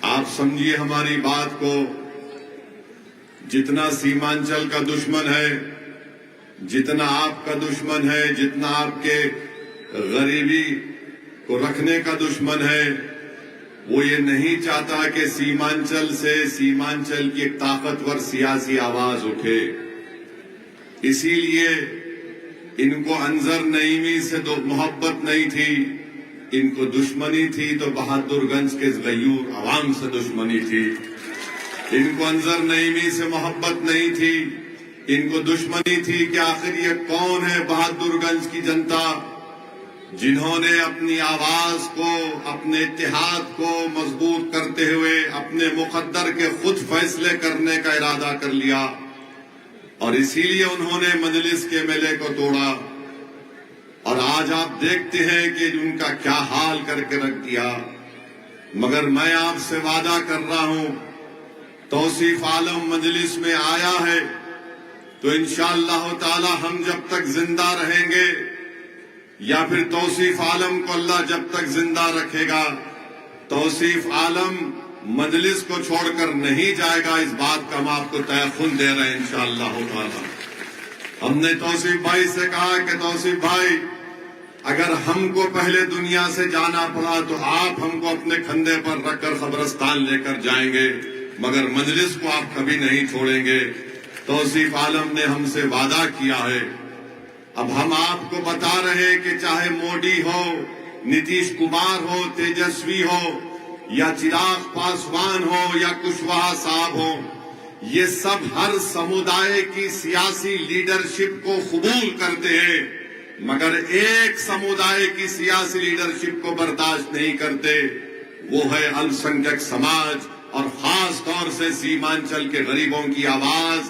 آپ سمجھیے ہماری بات کو، جتنا سیمانچل کا دشمن ہے، جتنا آپ کا دشمن ہے، جتنا آپ کے غریبی کو رکھنے کا دشمن ہے، وہ یہ نہیں چاہتا کہ سیمانچل سے سیمانچل کی ایک طاقتور سیاسی آواز اٹھے۔ اسی لیے ان کو انظر نعیمی سے محبت نہیں تھی، ان کو دشمنی تھی تو بہادر گنج کے غیور عوام سے دشمنی تھی۔ ان کو انظر نعیمی سے محبت نہیں تھی، ان کو دشمنی تھی کہ آخر یہ کون ہے بہادر گنج کی جنتا جنہوں نے اپنی آواز کو، اپنے اتحاد کو مضبوط کرتے ہوئے اپنے مقدر کے خود فیصلے کرنے کا ارادہ کر لیا، اور اسی لیے انہوں نے مجلس کے MLA کو توڑا، اور آج آپ دیکھتے ہیں کہ ان کا کیا حال کر کے رکھ دیا۔ مگر میں آپ سے وعدہ کر رہا ہوں، توصیف عالم مجلس میں آیا ہے تو انشاءاللہ تعالی ہم جب تک زندہ رہیں گے، یا پھر توصیف عالم کو اللہ جب تک زندہ رکھے گا، توصیف عالم مجلس کو چھوڑ کر نہیں جائے گا، اس بات کا ہم آپ کو تیقن دے رہے ہیں انشاءاللہ تعالی۔ ہم نے توصیف بھائی سے کہا کہ توصیف بھائی، اگر ہم کو پہلے دنیا سے جانا پڑا تو آپ ہم کو اپنے کندھے پر رکھ کر قبرستان لے کر جائیں گے، مگر مجلس کو آپ کبھی نہیں چھوڑیں گے۔ توصیف عالم نے ہم سے وعدہ کیا ہے۔ اب ہم آپ کو بتا رہے ہیں کہ چاہے مودی ہو، نتیش کمار ہو، تیجسوی ہو، یا چراغ پاسوان ہو، یا کشواہا صاحب ہو، یہ سب ہر سمودائے کی سیاسی لیڈرشپ کو قبول کرتے ہیں، مگر ایک سمودائے کی سیاسی لیڈرشپ کو برداشت نہیں کرتے، وہ ہے السنکھیک سماج، اور خاص طور سے سیمانچل کے غریبوں کی آواز،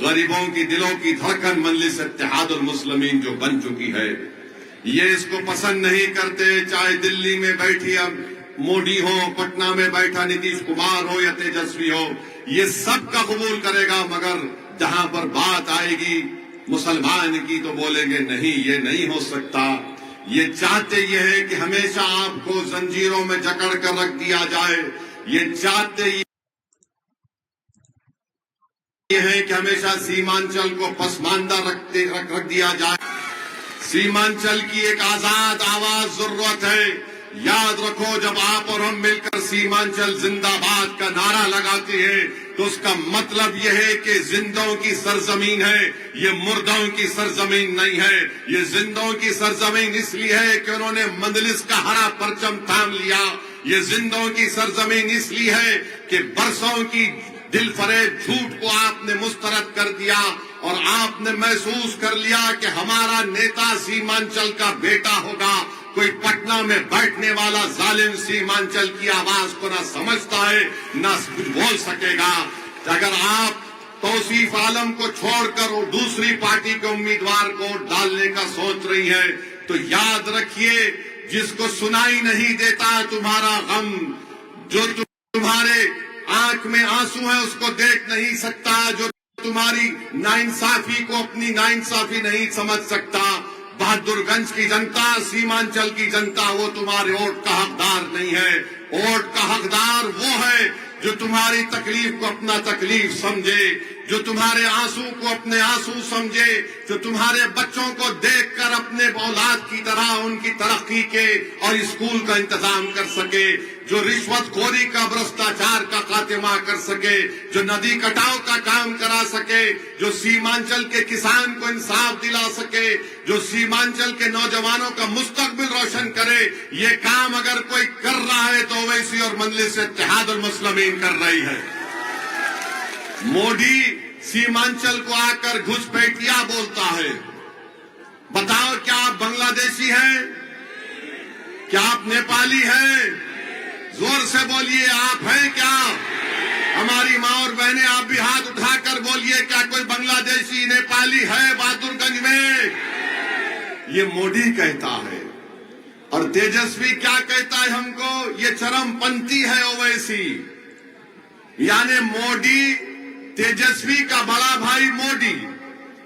غریبوں کی دلوں کی دھڑکن مجلس اتحاد المسلمین جو بن چکی ہے۔ یہ اس کو پسند نہیں کرتے، چاہے دلی میں بیٹھی اب مودی ہو، پٹنہ میں بیٹھا نتیش کمار ہو یا تیجسوی ہو، یہ سب کا قبول کرے گا، مگر جہاں پر بات آئے گی مسلمان کی تو بولیں گے نہیں، یہ نہیں ہو سکتا۔ یہ چاہتے یہ ہے کہ ہمیشہ آپ کو زنجیروں میں جکڑ کر رکھ دیا جائے، یہ چاہتے یہ ہے کہ ہمیشہ سیمانچل کو پسماندہ رکھ دیا جائے۔ سیمانچل کی ایک آزاد آواز ضرورت ہے۔ یاد رکھو، جب آپ اور ہم مل کر سیمانچل زندہ باد کا نعرہ لگاتے ہیں تو اس کا مطلب یہ ہے کہ زندوں کی سرزمین ہے، یہ مردوں کی سرزمین نہیں ہے۔ یہ زندوں کی سرزمین اس لیے ہے کہ انہوں نے مجلس کا ہرا پرچم تھام لیا۔ یہ زندوں کی سرزمین اس لیے ہے کہ برسوں کی دل فریب جھوٹ کو آپ نے مسترد کر دیا، اور آپ نے محسوس کر لیا کہ ہمارا نیتا سیمانچل کا بیٹا ہوگا۔ کوئی پٹنہ میں بیٹھنے والا ظالم سیمانچل کی آواز کو نہ سمجھتا ہے، نہ کچھ بول سکے گا۔ اگر آپ توصیف عالم کو چھوڑ کر دوسری پارٹی کے امیدوار کو ڈالنے کا سوچ رہی ہے تو یاد رکھیے، جس کو سنائی نہیں دیتا تمہارا غم، جو تمہارے آنکھ میں آنسو ہے اس کو دیکھ نہیں سکتا، جو تمہاری ناانصافی کو اپنی ناانصافی نہیں سمجھ سکتا، بہادر گنج کی جنتا، سیمانچل کی جنتا، وہ تمہارے ووٹ کا حقدار نہیں ہے۔ ووٹ کا حقدار وہ ہے جو تمہاری تکلیف کو اپنا تکلیف سمجھے، جو تمہارے آنسو کو اپنے آنسو سمجھے، جو تمہارے بچوں کو دیکھ کر اپنے اولاد کی طرح ان کی ترقی کے اور اسکول کا انتظام کر سکے، جو رشوت خوری کا، بھرشٹاچار کا خاتمہ کر سکے، جو ندی کٹاؤ کا کام کرا سکے، جو سیمانچل کے کسان کو انصاف دلا سکے، جو سیمانچل کے نوجوانوں کا مستقبل روشن کرے۔ یہ کام اگر کوئی کر رہا ہے تو اویسی اور مجلس اتحاد المسلمین کر رہی ہے۔ مودی سیمانچل کو آ کر گھسپیٹیا بولتا ہے۔ بتاؤ، کیا آپ بنگلہ دیشی ہیں؟ کیا آپ نیپالی ہیں؟ زور سے بولیے، آپ ہیں کیا؟ ہماری ماں اور بہنیں، آپ بھی ہاتھ اٹھا کر بولیے، کیا کوئی بنگلہ دیشی نیپالی ہے بہادر گنج میں؟ یہ مودی کہتا ہے۔ اور تیجسوی کیا کہتا ہے ہم کو؟ یہ چرم پنتھی ہے اویسی، یعنی مودی، تیجسوی کا بڑا بھائی مودی،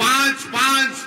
5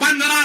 15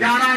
11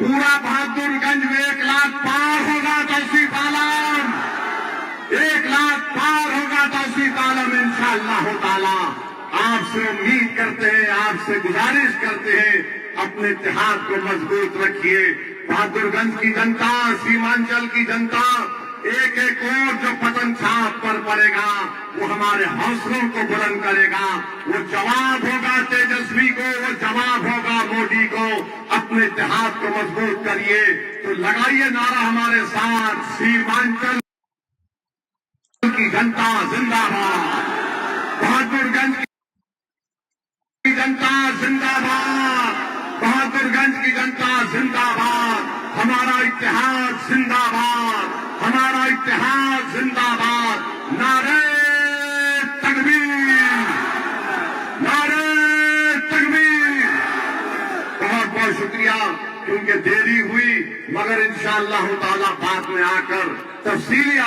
پورا بہادر گنج میں 1 لاکھ پار ہوگا توصیف عالم، 1 لاکھ پار ہوگا توصیف عالم انشاءاللہ تعالی۔ آپ سے امید کرتے ہیں، آپ سے گزارش کرتے ہیں، اپنے اتحاد کو مضبوط رکھیے۔ بہادر گنج کی جنتا، سیمانچل کی جنتا، ایک ایک اور جو پتن چھاپ پر پڑے گا وہ ہمارے حوصلوں کو بلند کرے گا، وہ جواب ہوگا تیجسوی کو، وہ جواب ہوگا مودی کو۔ اپنے اتحاد کو مضبوط کریے تو لگائیے نعرہ ہمارے ساتھ، سیمانچل کی جنتا زندہ باد، بہادر گنج کی جنتا زندہ باد، بہادر گنج کی جنتا زندہ باد، ہمارا اتحاد زندہ باد، ہمارا اتحاد زندہ باد۔ نعرہ تکبیر، نعرہ تکبیر۔ بہت بہت شکریہ، کیونکہ دیری ہوئی مگر انشاءاللہ تعالی بعد میں آ کر تفصیلی